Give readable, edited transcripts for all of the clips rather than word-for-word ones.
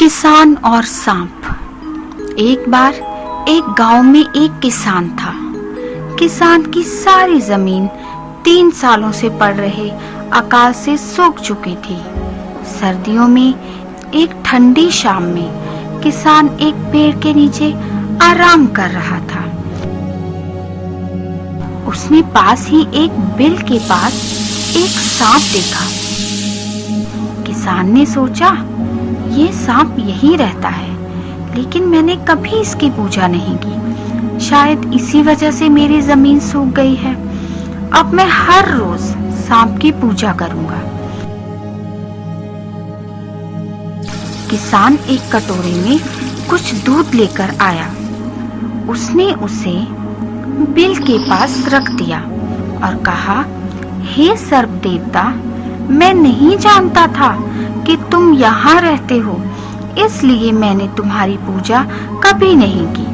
किसान और सांप। एक बार एक गांव में एक किसान था। किसान की सारी जमीन 3 सालों से पड़ रहे अकाल से सूख चुकी थी। सर्दियों में एक ठंडी शाम में किसान एक पेड़ के नीचे आराम कर रहा था। उसने पास ही एक बिल के पास एक सांप देखा। किसान ने सोचा, ये सांप यहीं रहता है, लेकिन मैंने कभी इसकी पूजा नहीं की। शायद इसी वजह से मेरी जमीन सूख गई है। अब मैं हर रोज सांप की पूजा करूंगा। किसान एक कटोरे में कुछ दूध लेकर आया। उसने उसे बिल के पास रख दिया और कहा, हे सर्प देवता, मैं नहीं जानता था कि तुम यहाँ रहते हो, इसलिए मैंने तुम्हारी पूजा कभी नहीं की।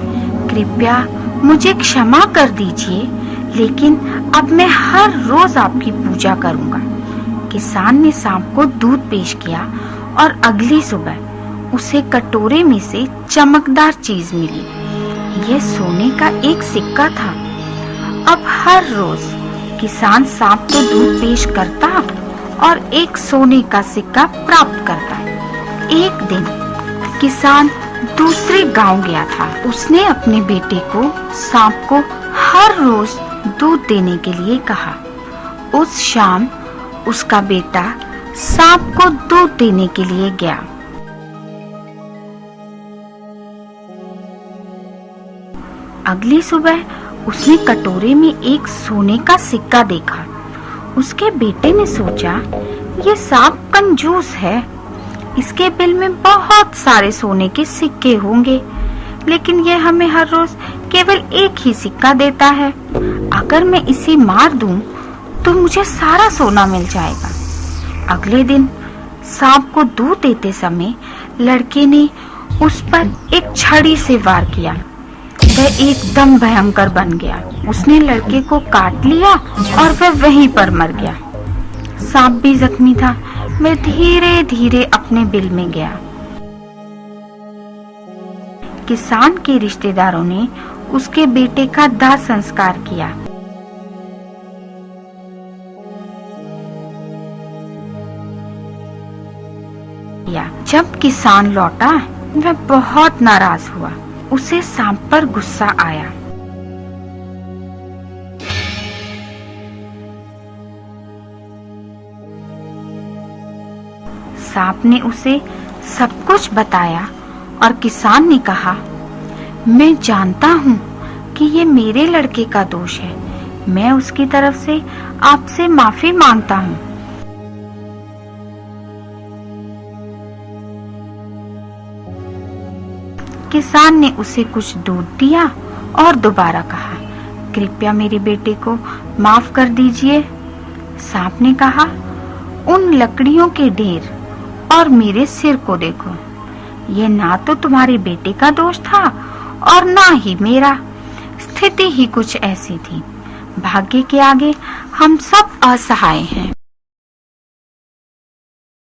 कृपया मुझे क्षमा कर दीजिए, लेकिन अब मैं हर रोज आपकी पूजा करूंगा। किसान ने सांप को दूध पेश किया और अगली सुबह उसे कटोरे में से चमकदार चीज मिली। यह सोने का एक सिक्का था। अब हर रोज किसान सांप को दूध पेश करता और एक सोने का सिक्का प्राप्त करता। एक दिन किसान दूसरे गांव गया था। उसने अपने बेटे को सांप को हर रोज दूध देने के लिए कहा। उस शाम उसका बेटा सांप को दूध देने के लिए गया। अगली सुबह उसने कटोरे में एक सोने का सिक्का देखा। उसके बेटे ने सोचा, ये सांप कंजूस है, इसके बिल में बहुत सारे सोने के सिक्के होंगे, लेकिन यह हमें हर रोज केवल एक ही सिक्का देता है। अगर मैं इसे मार दूं, तो मुझे सारा सोना मिल जाएगा। अगले दिन सांप को दूध देते समय लड़के ने उस पर एक छड़ी से वार किया। वह एकदम भयंकर बन गया। उसने लड़के को काट लिया और वह वहीं पर मर गया। सांप भी जख्मी था। वह धीरे धीरे अपने बिल में गया। किसान के रिश्तेदारों ने उसके बेटे का दाह संस्कार किया। जब किसान लौटा, वह बहुत नाराज हुआ। उसे सांप पर गुस्सा आया। सांप ने उसे सब कुछ बताया और किसान ने कहा, मैं जानता हूँ कि ये मेरे लड़के का दोष है। मैं उसकी तरफ से आपसे माफी मांगता हूँ। किसान ने उसे कुछ दूध दिया और दोबारा कहा, कृपया मेरे बेटे को माफ कर दीजिए। सांप ने कहा, उन लकड़ियों के ढेर और मेरे सिर को देखो। ये ना तो तुम्हारे बेटे का दोष था और ना ही मेरा। स्थिति ही कुछ ऐसी थी। भाग्य के आगे हम सब असहाय हैं।